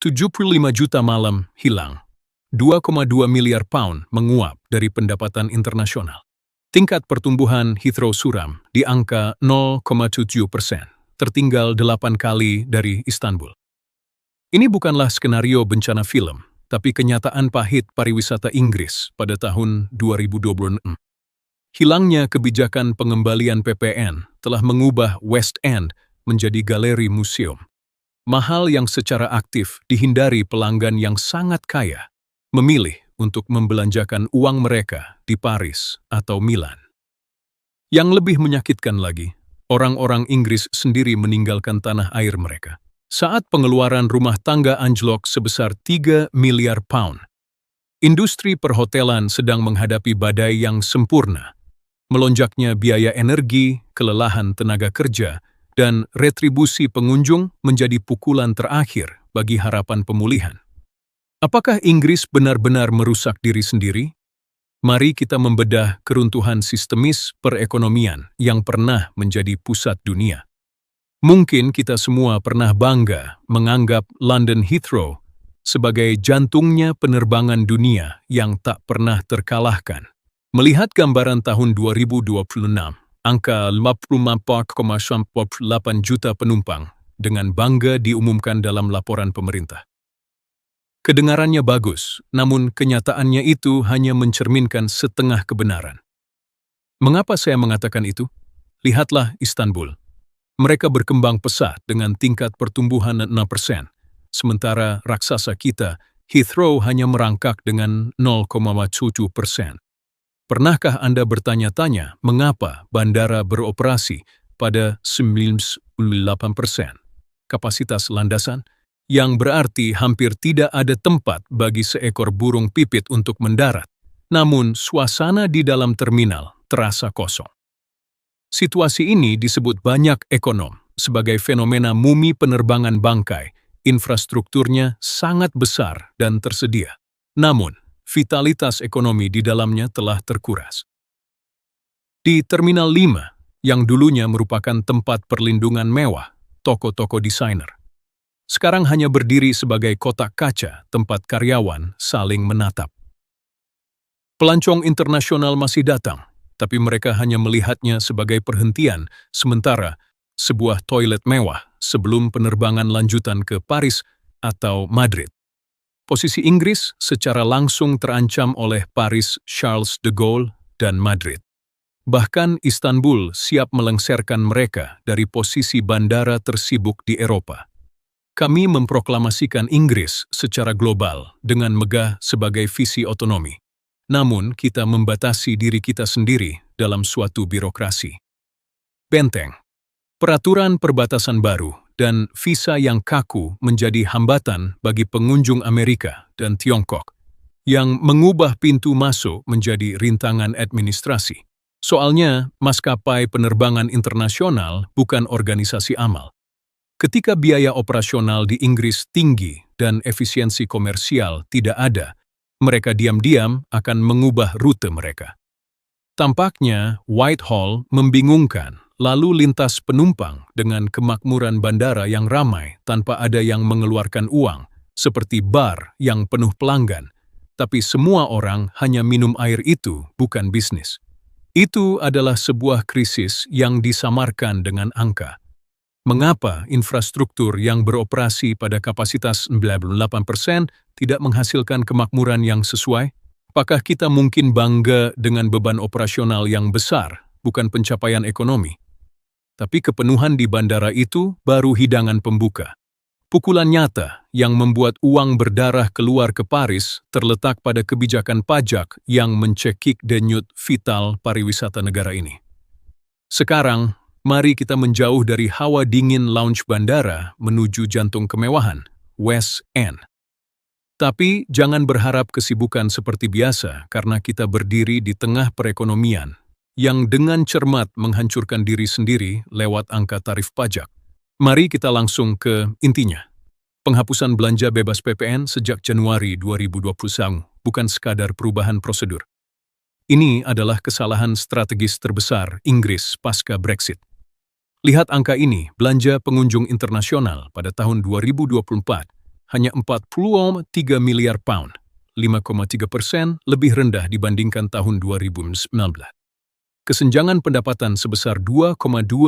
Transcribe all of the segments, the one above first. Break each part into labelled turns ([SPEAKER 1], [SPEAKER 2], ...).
[SPEAKER 1] 75 juta malam hilang. 2,2 miliar pound menguap dari pendapatan internasional. Tingkat pertumbuhan Heathrow suram di angka 0,7%, tertinggal 8 kali dari Istanbul. Ini bukanlah skenario bencana film, tapi kenyataan pahit pariwisata Inggris pada tahun 2026. Hilangnya kebijakan pengembalian PPN telah mengubah West End menjadi galeri museum. Mahal yang secara aktif dihindari pelanggan yang sangat kaya, memilih untuk membelanjakan uang mereka di Paris atau Milan. Yang lebih menyakitkan lagi, orang-orang Inggris sendiri meninggalkan tanah air mereka saat pengeluaran rumah tangga anjlok sebesar 3 miliar pound. Industri perhotelan sedang menghadapi badai yang sempurna. Melonjaknya biaya energi, kelelahan tenaga kerja, dan retribusi pengunjung menjadi pukulan terakhir bagi harapan pemulihan. Apakah Inggris benar-benar merusak diri sendiri? Mari kita membedah keruntuhan sistemis perekonomian yang pernah menjadi pusat dunia. Mungkin kita semua pernah bangga menganggap London Heathrow sebagai jantungnya penerbangan dunia yang tak pernah terkalahkan. Melihat gambaran tahun 2026, angka 54,98 juta penumpang dengan bangga diumumkan dalam laporan pemerintah. Kedengarannya bagus, namun kenyataannya itu hanya mencerminkan setengah kebenaran. Mengapa saya mengatakan itu? Lihatlah Istanbul. Mereka berkembang pesat dengan tingkat pertumbuhan 6%, sementara raksasa kita, Heathrow, hanya merangkak dengan 0,7%. Pernahkah Anda bertanya-tanya mengapa bandara beroperasi pada 98% kapasitas landasan, yang berarti hampir tidak ada tempat bagi seekor burung pipit untuk mendarat, namun suasana di dalam terminal terasa kosong. Situasi ini disebut banyak ekonom sebagai fenomena mumi penerbangan bangkai. Infrastrukturnya sangat besar dan tersedia, namun vitalitas ekonomi di dalamnya telah terkuras. Di Terminal 5, yang dulunya merupakan tempat perlindungan mewah, toko-toko desainer, sekarang hanya berdiri sebagai kotak kaca tempat karyawan saling menatap. Pelancong internasional masih datang, tapi mereka hanya melihatnya sebagai perhentian sementara sebuah toilet mewah sebelum penerbangan lanjutan ke Paris atau Madrid. Posisi Inggris secara langsung terancam oleh Paris Charles de Gaulle dan Madrid. Bahkan Istanbul siap melengsarkan mereka dari posisi bandara tersibuk di Eropa. Kami memproklamasikan Inggris secara global dengan megah sebagai visi otonomi. Namun kita membatasi diri kita sendiri dalam suatu birokrasi. Benteng, peraturan perbatasan baru, dan visa yang kaku menjadi hambatan bagi pengunjung Amerika dan Tiongkok, yang mengubah pintu masuk menjadi rintangan administrasi. Soalnya, maskapai penerbangan internasional bukan organisasi amal. Ketika biaya operasional di Inggris tinggi dan efisiensi komersial tidak ada, mereka diam-diam akan mengubah rute mereka. Tampaknya Whitehall membingungkan lalu lintas penumpang dengan kemakmuran bandara yang ramai tanpa ada yang mengeluarkan uang, seperti bar yang penuh pelanggan, tapi semua orang hanya minum air itu bukan bisnis. Itu adalah sebuah krisis yang disamarkan dengan angka. Mengapa infrastruktur yang beroperasi pada kapasitas 98% tidak menghasilkan kemakmuran yang sesuai? Apakah kita mungkin bangga dengan beban operasional yang besar, bukan pencapaian ekonomi? Tapi kepenuhan di bandara itu baru hidangan pembuka. Pukulan nyata yang membuat uang berdarah keluar ke Paris terletak pada kebijakan pajak yang mencekik denyut vital pariwisata negara ini. Sekarang, mari kita menjauh dari hawa dingin lounge bandara menuju jantung kemewahan, West End. Tapi jangan berharap kesibukan seperti biasa karena kita berdiri di tengah perekonomian yang dengan cermat menghancurkan diri sendiri lewat angka tarif pajak. Mari kita langsung ke intinya. Penghapusan belanja bebas PPN sejak Januari 2021 bukan sekadar perubahan prosedur. Ini adalah kesalahan strategis terbesar Inggris pasca Brexit. Lihat angka ini, belanja pengunjung internasional pada tahun 2024 hanya 43 miliar pound, 5,3% lebih rendah dibandingkan tahun 2019. Kesenjangan pendapatan sebesar 2,2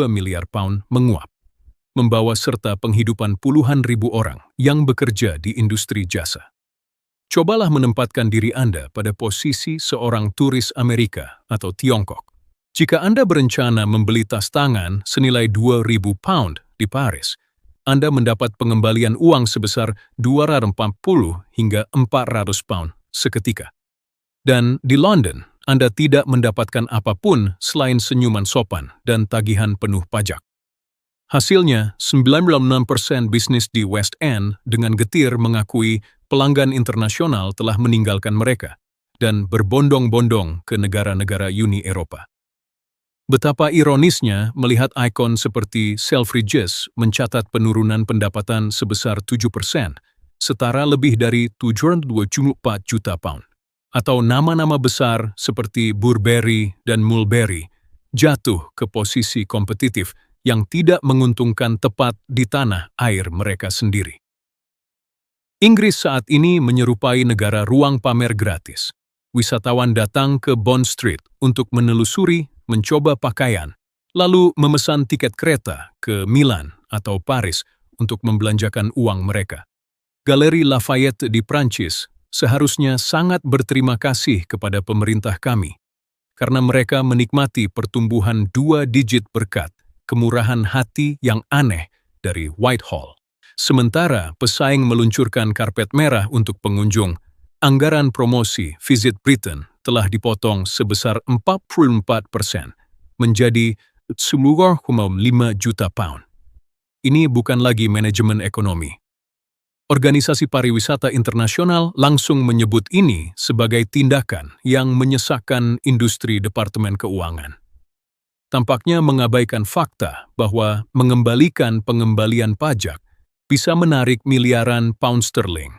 [SPEAKER 1] miliar pound menguap, membawa serta penghidupan puluhan ribu orang yang bekerja di industri jasa. Cobalah menempatkan diri Anda pada posisi seorang turis Amerika atau Tiongkok. Jika Anda berencana membeli tas tangan senilai 2.000 pound di Paris, Anda mendapat pengembalian uang sebesar 240 hingga 400 pound seketika. Dan di London, Anda tidak mendapatkan apapun selain senyuman sopan dan tagihan penuh pajak. Hasilnya, 96% bisnis di West End dengan getir mengakui pelanggan internasional telah meninggalkan mereka dan berbondong-bondong ke negara-negara Uni Eropa. Betapa ironisnya melihat ikon seperti Selfridges mencatat penurunan pendapatan sebesar 7%, setara lebih dari 724 juta pound. Atau nama-nama besar seperti Burberry dan Mulberry jatuh ke posisi kompetitif yang tidak menguntungkan tepat di tanah air mereka sendiri. Inggris saat ini menyerupai negara ruang pamer gratis. Wisatawan datang ke Bond Street untuk menelusuri, mencoba pakaian, lalu memesan tiket kereta ke Milan atau Paris untuk membelanjakan uang mereka. Galeri Lafayette di Prancis seharusnya sangat berterima kasih kepada pemerintah kami, karena mereka menikmati pertumbuhan 2 digit berkat kemurahan hati yang aneh dari Whitehall. Sementara pesaing meluncurkan karpet merah untuk pengunjung, anggaran promosi Visit Britain telah dipotong sebesar 44% menjadi 10,5 juta pound. Ini bukan lagi manajemen ekonomi. Organisasi Pariwisata Internasional langsung menyebut ini sebagai tindakan yang menyesakkan industri Departemen Keuangan. Tampaknya mengabaikan fakta bahwa mengembalikan pengembalian pajak bisa menarik miliaran pound sterling.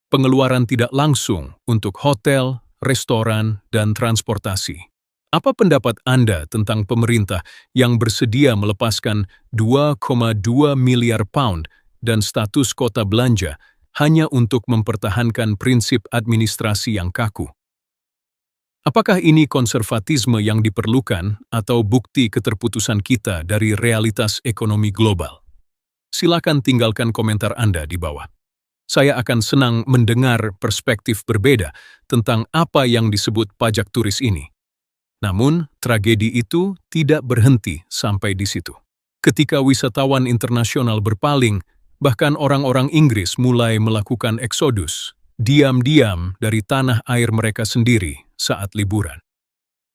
[SPEAKER 1] Pengeluaran tidak langsung untuk hotel, restoran, dan transportasi. Apa pendapat Anda tentang pemerintah yang bersedia melepaskan 2,2 miliar pound dan status kota belanja hanya untuk mempertahankan prinsip administrasi yang kaku? Apakah ini konservatisme yang diperlukan atau bukti keterputusan kita dari realitas ekonomi global? Silakan tinggalkan komentar Anda di bawah. Saya akan senang mendengar perspektif berbeda tentang apa yang disebut pajak turis ini. Namun, tragedi itu tidak berhenti sampai di situ. Ketika wisatawan internasional berpaling, bahkan orang-orang Inggris mulai melakukan eksodus, diam-diam dari tanah air mereka sendiri saat liburan.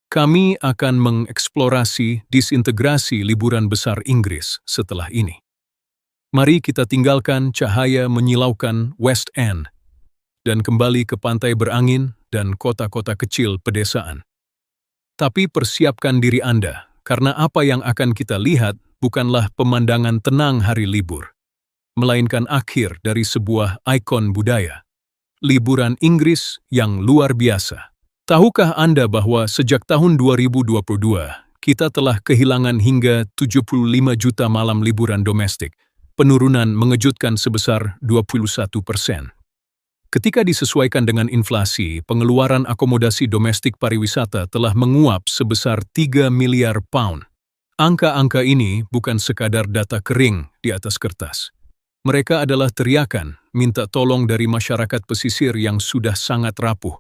[SPEAKER 1] Kami akan mengeksplorasi disintegrasi liburan besar Inggris setelah ini. Mari kita tinggalkan cahaya menyilaukan West End dan kembali ke pantai berangin dan kota-kota kecil pedesaan. Tapi persiapkan diri Anda, karena apa yang akan kita lihat bukanlah pemandangan tenang hari libur, melainkan akhir dari sebuah ikon budaya. Liburan Inggris yang luar biasa. Tahukah Anda bahwa sejak tahun 2022, kita telah kehilangan hingga 75 juta malam liburan domestik, penurunan mengejutkan sebesar 21%. Ketika disesuaikan dengan inflasi, pengeluaran akomodasi domestik pariwisata telah menguap sebesar 3 miliar pound. Angka-angka ini bukan sekadar data kering di atas kertas. Mereka adalah teriakan, minta tolong dari masyarakat pesisir yang sudah sangat rapuh.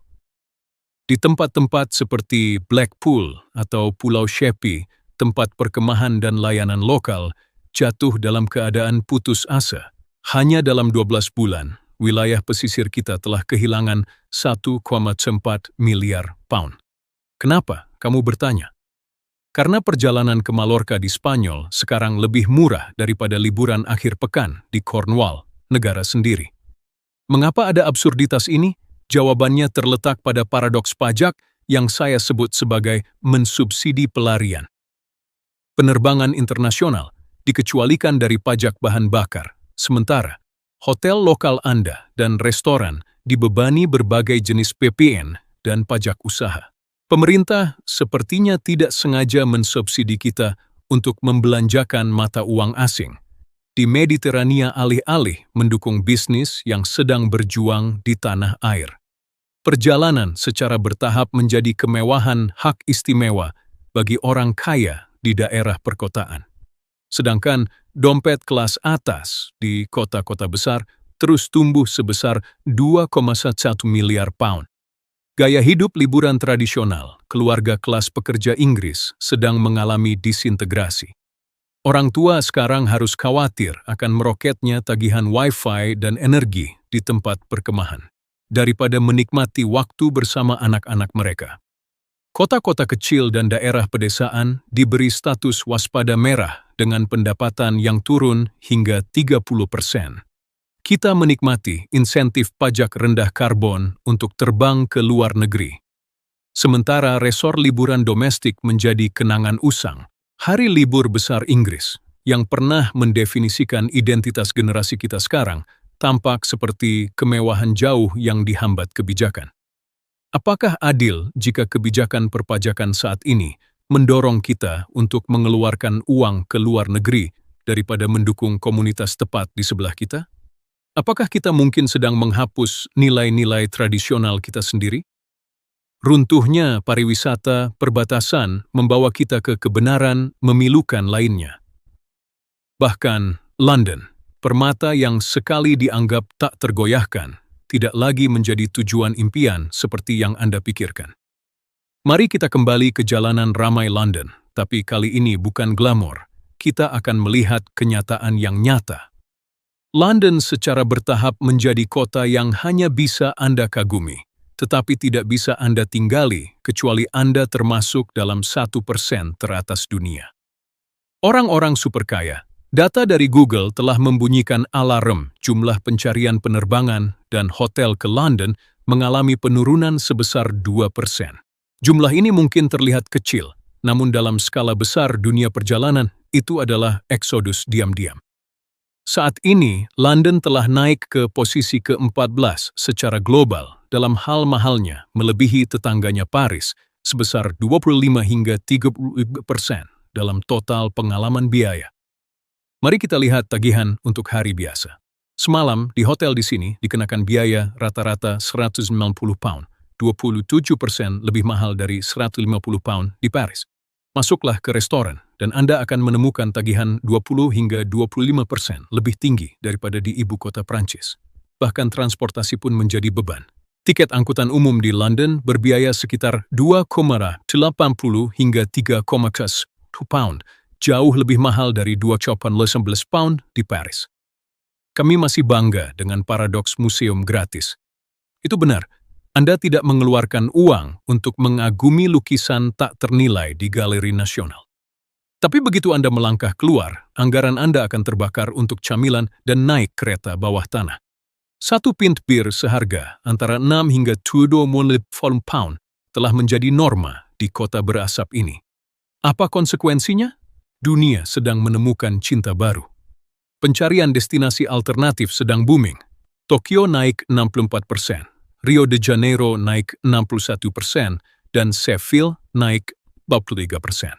[SPEAKER 1] Di tempat-tempat seperti Blackpool atau Pulau Sheppey, tempat perkemahan dan layanan lokal, jatuh dalam keadaan putus asa. Hanya dalam 12 bulan, wilayah pesisir kita telah kehilangan 1,4 miliar pound. Kenapa? Kamu bertanya. Karena perjalanan ke Mallorca di Spanyol sekarang lebih murah daripada liburan akhir pekan di Cornwall, negara sendiri. Mengapa ada absurditas ini? Jawabannya terletak pada paradoks pajak yang saya sebut sebagai mensubsidi pelarian. Penerbangan internasional dikecualikan dari pajak bahan bakar, sementara hotel lokal Anda dan restoran dibebani berbagai jenis PPN dan pajak usaha. Pemerintah sepertinya tidak sengaja mensubsidi kita untuk membelanjakan mata uang asing. di Mediterania alih-alih mendukung bisnis yang sedang berjuang di tanah air. Perjalanan secara bertahap menjadi kemewahan hak istimewa bagi orang kaya di daerah perkotaan. Sedangkan dompet kelas atas di kota-kota besar terus tumbuh sebesar 2,1 miliar pound. Gaya hidup liburan tradisional, keluarga kelas pekerja Inggris sedang mengalami disintegrasi. Orang tua sekarang harus khawatir akan meroketnya tagihan Wi-Fi dan energi di tempat perkemahan, daripada menikmati waktu bersama anak-anak mereka. Kota-kota kecil dan daerah pedesaan diberi status waspada merah dengan pendapatan yang turun hingga 30%. Kita menikmati insentif pajak rendah karbon untuk terbang ke luar negeri. Sementara resor liburan domestik menjadi kenangan usang, hari libur besar Inggris, yang pernah mendefinisikan identitas generasi kita sekarang, tampak seperti kemewahan jauh yang dihambat kebijakan. Apakah adil jika kebijakan perpajakan saat ini mendorong kita untuk mengeluarkan uang ke luar negeri daripada mendukung komunitas tepat di sebelah kita? Apakah kita mungkin sedang menghapus nilai-nilai tradisional kita sendiri? Runtuhnya pariwisata perbatasan membawa kita ke kebenaran memilukan lainnya. Bahkan London, permata yang sekali dianggap tak tergoyahkan, tidak lagi menjadi tujuan impian seperti yang Anda pikirkan. Mari kita kembali ke jalanan ramai London, tapi kali ini bukan glamor. Kita akan melihat kenyataan yang nyata. London secara bertahap menjadi kota yang hanya bisa Anda kagumi, tetapi tidak bisa Anda tinggali kecuali Anda termasuk dalam 1% teratas dunia. Orang-orang superkaya, data dari Google telah membunyikan alarm jumlah pencarian penerbangan dan hotel ke London mengalami penurunan sebesar 2%. Jumlah ini mungkin terlihat kecil, namun dalam skala besar dunia perjalanan itu adalah eksodus diam-diam. Saat ini, London telah naik ke posisi ke-14 secara global dalam hal mahalnya melebihi tetangganya Paris sebesar 25 hingga 30% dalam total pengalaman biaya. Mari kita lihat tagihan untuk hari biasa. Semalam, di hotel di sini dikenakan biaya rata-rata £190, 27% lebih mahal dari £150 di Paris. Masuklah ke restoran, dan Anda akan menemukan tagihan 20 hingga 25% lebih tinggi daripada di ibu kota Prancis. Bahkan transportasi pun menjadi beban. Tiket angkutan umum di London berbiaya sekitar 2,80 hingga 3,1 pound, jauh lebih mahal dari 2,11 pound di Paris. Kami masih bangga dengan paradoks museum gratis. Itu benar. Anda tidak mengeluarkan uang untuk mengagumi lukisan tak ternilai di Galeri Nasional. Tapi begitu Anda melangkah keluar, anggaran Anda akan terbakar untuk camilan dan naik kereta bawah tanah. Satu pint bir seharga antara 6 hingga 20 pound telah menjadi norma di kota berasap ini. Apa konsekuensinya? Dunia sedang menemukan cinta baru. Pencarian destinasi alternatif sedang booming. Tokyo naik 64%. Rio de Janeiro naik 61%, dan Seville naik 43%.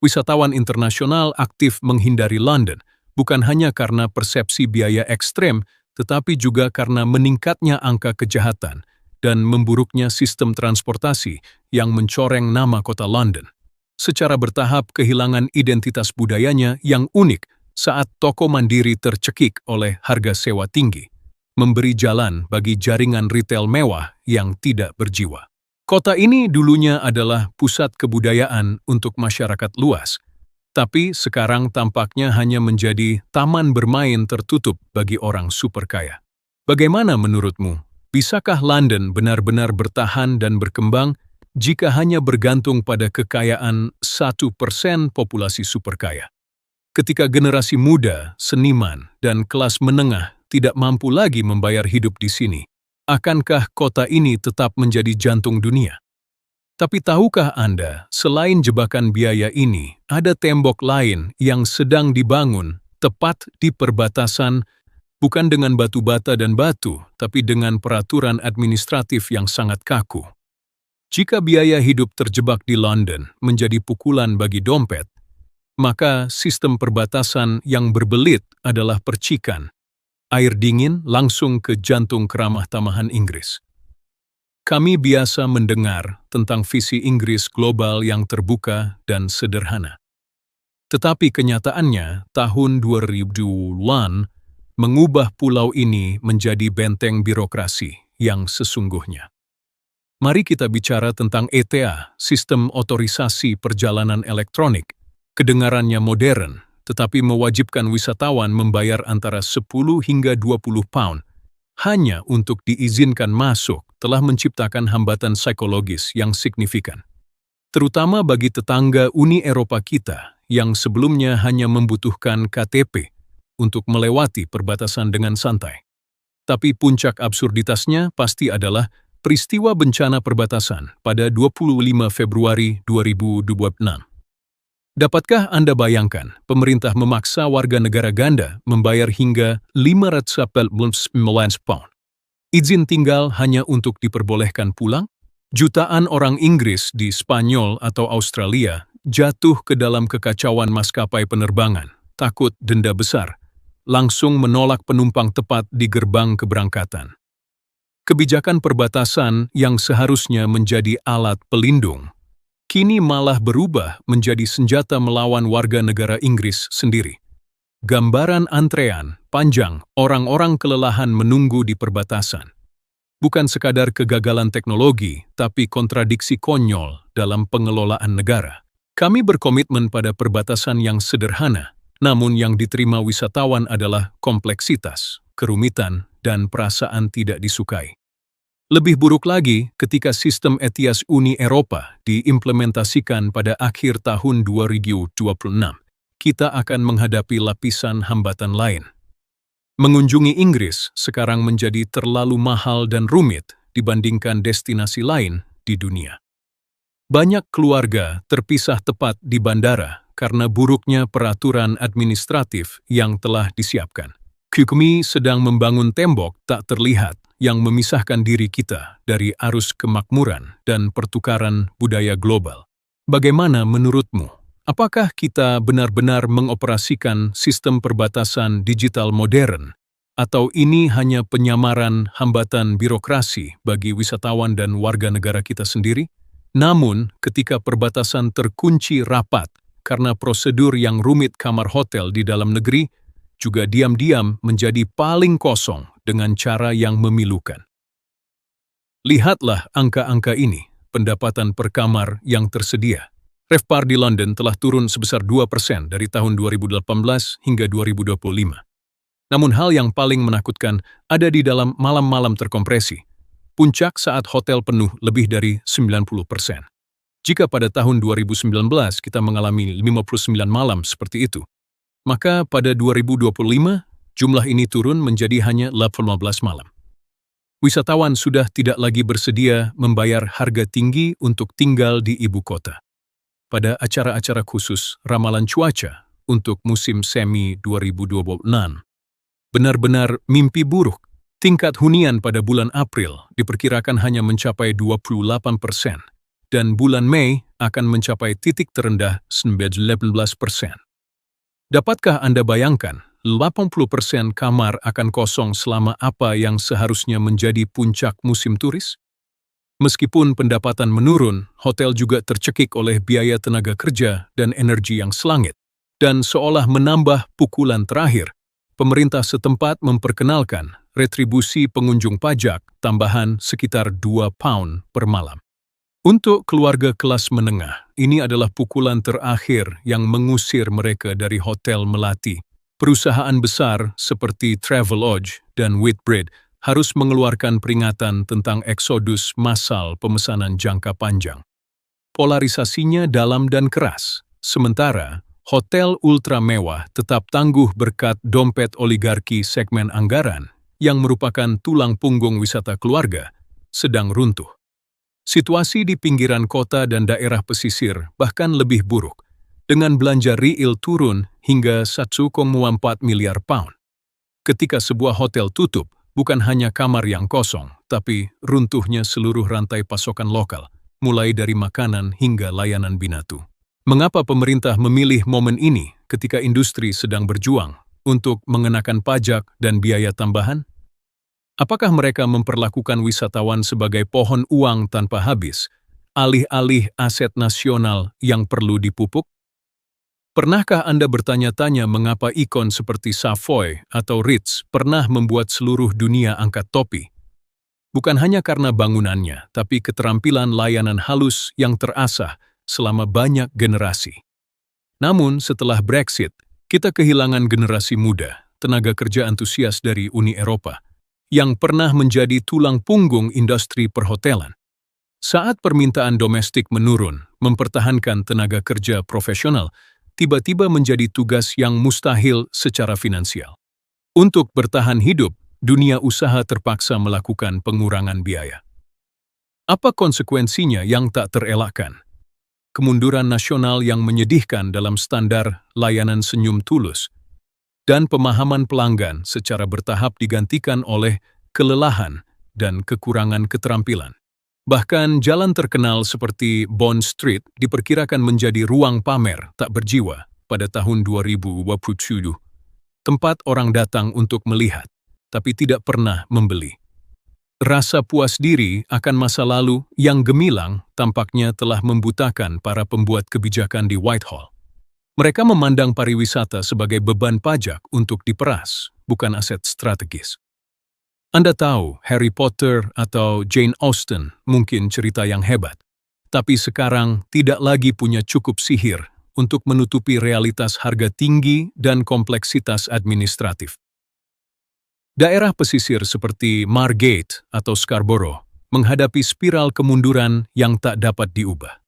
[SPEAKER 1] Wisatawan internasional aktif menghindari London, bukan hanya karena persepsi biaya ekstrem, tetapi juga karena meningkatnya angka kejahatan dan memburuknya sistem transportasi yang mencoreng nama kota London. Secara bertahap kehilangan identitas budayanya yang unik saat toko mandiri tercekik oleh harga sewa tinggi, memberi jalan bagi jaringan retail mewah yang tidak berjiwa. Kota ini dulunya adalah pusat kebudayaan untuk masyarakat luas, tapi sekarang tampaknya hanya menjadi taman bermain tertutup bagi orang super kaya. Bagaimana menurutmu? Bisakah London benar-benar bertahan dan berkembang jika hanya bergantung pada kekayaan 1% populasi super kaya? Ketika generasi muda, seniman, dan kelas menengah tidak mampu lagi membayar hidup di sini, akankah kota ini tetap menjadi jantung dunia? Tapi tahukah Anda, selain jebakan biaya ini, ada tembok lain yang sedang dibangun tepat di perbatasan, bukan dengan batu bata dan batu, tapi dengan peraturan administratif yang sangat kaku. Jika biaya hidup terjebak di London menjadi pukulan bagi dompet, maka sistem perbatasan yang berbelit adalah percikan. Air dingin langsung ke jantung keramah tamahan Inggris. Kami biasa mendengar tentang visi Inggris global yang terbuka dan sederhana. Tetapi kenyataannya, tahun 2000-an mengubah pulau ini menjadi benteng birokrasi yang sesungguhnya. Mari kita bicara tentang ETA, Sistem Otorisasi Perjalanan Elektronik. Kedengarannya modern, tetapi mewajibkan wisatawan membayar antara 10 hingga 20 pound hanya untuk diizinkan masuk, telah menciptakan hambatan psikologis yang signifikan. Terutama bagi tetangga Uni Eropa kita yang sebelumnya hanya membutuhkan KTP untuk melewati perbatasan dengan santai. Tapi puncak absurditasnya pasti adalah peristiwa bencana perbatasan pada 25 Februari 2026. Dapatkah Anda bayangkan pemerintah memaksa warga negara ganda membayar hingga 549 pound? Izin tinggal hanya untuk diperbolehkan pulang? Jutaan orang Inggris di Spanyol atau Australia jatuh ke dalam kekacauan maskapai penerbangan, takut denda besar, langsung menolak penumpang tepat di gerbang keberangkatan. Kebijakan perbatasan yang seharusnya menjadi alat pelindung kini malah berubah menjadi senjata melawan warga negara Inggris sendiri. Gambaran antrean panjang, orang-orang kelelahan menunggu di perbatasan. Bukan sekadar kegagalan teknologi, tapi kontradiksi konyol dalam pengelolaan negara. Kami berkomitmen pada perbatasan yang sederhana, namun yang diterima wisatawan adalah kompleksitas, kerumitan, dan perasaan tidak disukai. Lebih buruk lagi ketika sistem ETIAS Uni Eropa diimplementasikan pada akhir tahun 2026, kita akan menghadapi lapisan hambatan lain. Mengunjungi Inggris sekarang menjadi terlalu mahal dan rumit dibandingkan destinasi lain di dunia. Banyak keluarga terpisah tepat di bandara karena buruknya peraturan administratif yang telah disiapkan. Kami sedang membangun tembok tak terlihat yang memisahkan diri kita dari arus kemakmuran dan pertukaran budaya global. Bagaimana menurutmu? Apakah kita benar-benar mengoperasikan sistem perbatasan digital modern? Atau ini hanya penyamaran hambatan birokrasi bagi wisatawan dan warga negara kita sendiri? Namun, ketika perbatasan terkunci rapat karena prosedur yang rumit, kamar hotel di dalam negeri juga diam-diam menjadi paling kosong dengan cara yang memilukan. Lihatlah angka-angka ini, pendapatan per kamar yang tersedia. RevPAR di London telah turun sebesar 2% dari tahun 2018 hingga 2025. Namun hal yang paling menakutkan ada di dalam malam-malam terkompresi. Puncak saat hotel penuh lebih dari 90%. Jika pada tahun 2019 kita mengalami 59 malam seperti itu, maka pada 2025 jumlah ini turun menjadi hanya 18 malam. Wisatawan sudah tidak lagi bersedia membayar harga tinggi untuk tinggal di ibu kota. Pada acara-acara khusus ramalan cuaca untuk musim semi 2026, benar-benar mimpi buruk. Tingkat hunian pada bulan April diperkirakan hanya mencapai 28%, dan bulan Mei akan mencapai titik terendah 19%. Dapatkah Anda bayangkan, 80% kamar akan kosong selama apa yang seharusnya menjadi puncak musim turis? Meskipun pendapatan menurun, hotel juga tercekik oleh biaya tenaga kerja dan energi yang selangit. Dan seolah menambah pukulan terakhir, pemerintah setempat memperkenalkan retribusi pengunjung pajak tambahan sekitar 2 pound per malam. Untuk keluarga kelas menengah, ini adalah pukulan terakhir yang mengusir mereka dari hotel melati. Perusahaan besar seperti Travelodge dan Whitbread harus mengeluarkan peringatan tentang eksodus massal pemesanan jangka panjang. Polarisasinya dalam dan keras, sementara hotel ultra mewah tetap tangguh berkat dompet oligarki segmen anggaran yang merupakan tulang punggung wisata keluarga, sedang runtuh. Situasi di pinggiran kota dan daerah pesisir bahkan lebih buruk, dengan belanja real turun hingga 1,4 miliar pound. Ketika sebuah hotel tutup, bukan hanya kamar yang kosong, tapi runtuhnya seluruh rantai pasokan lokal, mulai dari makanan hingga layanan binatu. Mengapa pemerintah memilih momen ini ketika industri sedang berjuang untuk mengenakan pajak dan biaya tambahan? Apakah mereka memperlakukan wisatawan sebagai pohon uang tanpa habis, alih-alih aset nasional yang perlu dipupuk? Pernahkah Anda bertanya-tanya mengapa ikon seperti Savoy atau Ritz pernah membuat seluruh dunia angkat topi? Bukan hanya karena bangunannya, tapi keterampilan layanan halus yang terasah selama banyak generasi. Namun, setelah Brexit, kita kehilangan generasi muda, tenaga kerja antusias dari Uni Eropa, yang pernah menjadi tulang punggung industri perhotelan. Saat permintaan domestik menurun, mempertahankan tenaga kerja profesional tiba-tiba menjadi tugas yang mustahil secara finansial. Untuk bertahan hidup, dunia usaha terpaksa melakukan pengurangan biaya. Apa konsekuensinya yang tak terelakkan? Kemunduran nasional yang menyedihkan dalam standar layanan senyum tulus, dan pemahaman pelanggan secara bertahap digantikan oleh kelelahan dan kekurangan keterampilan. Bahkan jalan terkenal seperti Bond Street diperkirakan menjadi ruang pamer tak berjiwa pada tahun 2027, tempat orang datang untuk melihat, tapi tidak pernah membeli. Rasa puas diri akan masa lalu yang gemilang tampaknya telah membutakan para pembuat kebijakan di Whitehall. Mereka memandang pariwisata sebagai beban pajak untuk diperas, bukan aset strategis. Anda tahu, Harry Potter atau Jane Austen mungkin cerita yang hebat, tapi sekarang tidak lagi punya cukup sihir untuk menutupi realitas harga tinggi dan kompleksitas administratif. Daerah pesisir seperti Margate atau Scarborough menghadapi spiral kemunduran yang tak dapat diubah.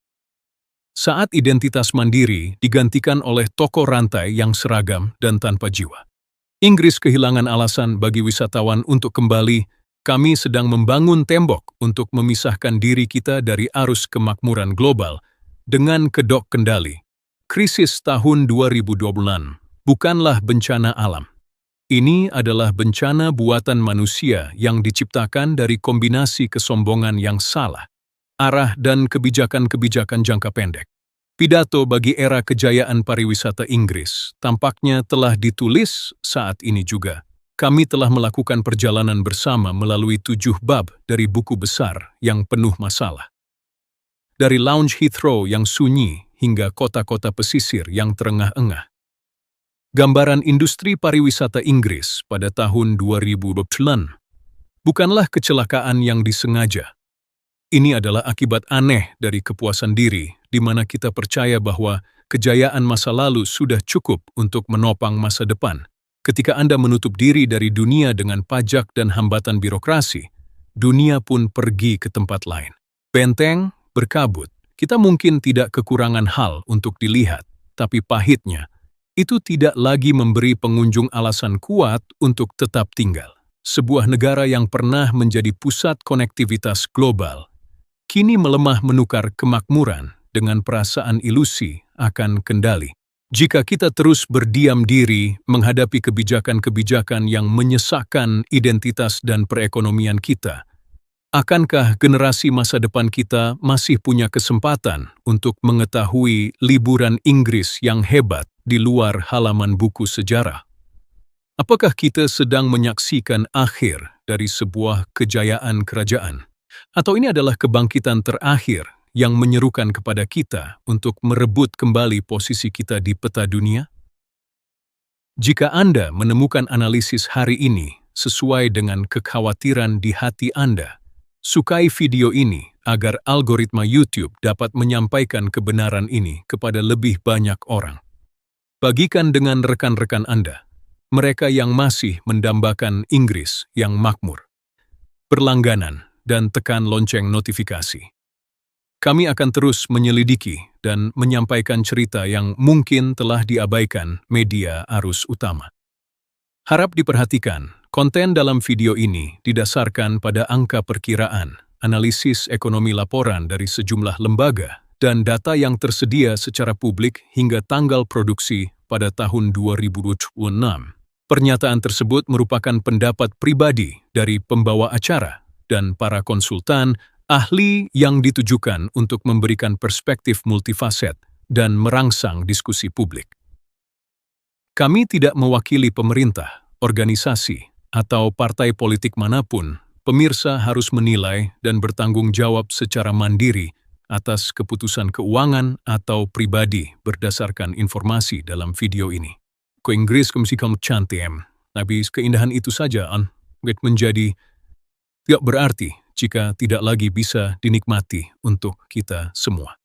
[SPEAKER 1] Saat identitas mandiri digantikan oleh toko rantai yang seragam dan tanpa jiwa. Inggris kehilangan alasan bagi wisatawan untuk kembali. Kami sedang membangun tembok untuk memisahkan diri kita dari arus kemakmuran global dengan kedok kendali. Krisis tahun 2020 bukanlah bencana alam. Ini adalah bencana buatan manusia yang diciptakan dari kombinasi kesombongan yang salah, arah dan kebijakan-kebijakan jangka pendek. Pidato bagi era kejayaan pariwisata Inggris tampaknya telah ditulis saat ini juga. Kami telah melakukan perjalanan bersama melalui 7 bab dari buku besar yang penuh masalah. Dari lounge Heathrow yang sunyi hingga kota-kota pesisir yang terengah-engah. Gambaran industri pariwisata Inggris pada tahun 2020 bukanlah kecelakaan yang disengaja. Ini adalah akibat aneh dari kepuasan diri, di mana kita percaya bahwa kejayaan masa lalu sudah cukup untuk menopang masa depan. Ketika Anda menutup diri dari dunia dengan pajak dan hambatan birokrasi, dunia pun pergi ke tempat lain. Benteng, berkabut, kita mungkin tidak kekurangan hal untuk dilihat, tapi pahitnya, itu tidak lagi memberi pengunjung alasan kuat untuk tetap tinggal. Sebuah negara yang pernah menjadi pusat konektivitas global, kini melemah menukar kemakmuran dengan perasaan ilusi akan kendali. Jika kita terus berdiam diri menghadapi kebijakan-kebijakan yang menyesakkan identitas dan perekonomian kita, akankah generasi masa depan kita masih punya kesempatan untuk mengetahui liburan Inggris yang hebat di luar halaman buku sejarah? Apakah kita sedang menyaksikan akhir dari sebuah kejayaan kerajaan? Atau ini adalah kebangkitan terakhir yang menyerukan kepada kita untuk merebut kembali posisi kita di peta dunia? Jika Anda menemukan analisis hari ini sesuai dengan kekhawatiran di hati Anda, sukai video ini agar algoritma YouTube dapat menyampaikan kebenaran ini kepada lebih banyak orang. Bagikan dengan rekan-rekan Anda, mereka yang masih mendambakan Inggris yang makmur. Berlangganan dan tekan lonceng notifikasi. Kami akan terus menyelidiki dan menyampaikan cerita yang mungkin telah diabaikan media arus utama. Harap diperhatikan, konten dalam video ini didasarkan pada angka perkiraan, analisis ekonomi laporan dari sejumlah lembaga, dan data yang tersedia secara publik hingga tanggal produksi pada tahun 2026. Pernyataan tersebut merupakan pendapat pribadi dari pembawa acara dan para konsultan ahli yang ditujukan untuk memberikan perspektif multifaset dan merangsang diskusi publik. Kami tidak mewakili pemerintah, organisasi, atau partai politik manapun. Pemirsa harus menilai dan bertanggung jawab secara mandiri atas keputusan keuangan atau pribadi berdasarkan informasi dalam video ini. Ke Inggris kemsi kamu cantem, tapi keindahan itu saja menjadi tidak berarti jika tidak lagi bisa dinikmati untuk kita semua.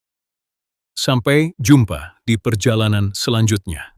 [SPEAKER 1] Sampai jumpa di perjalanan selanjutnya.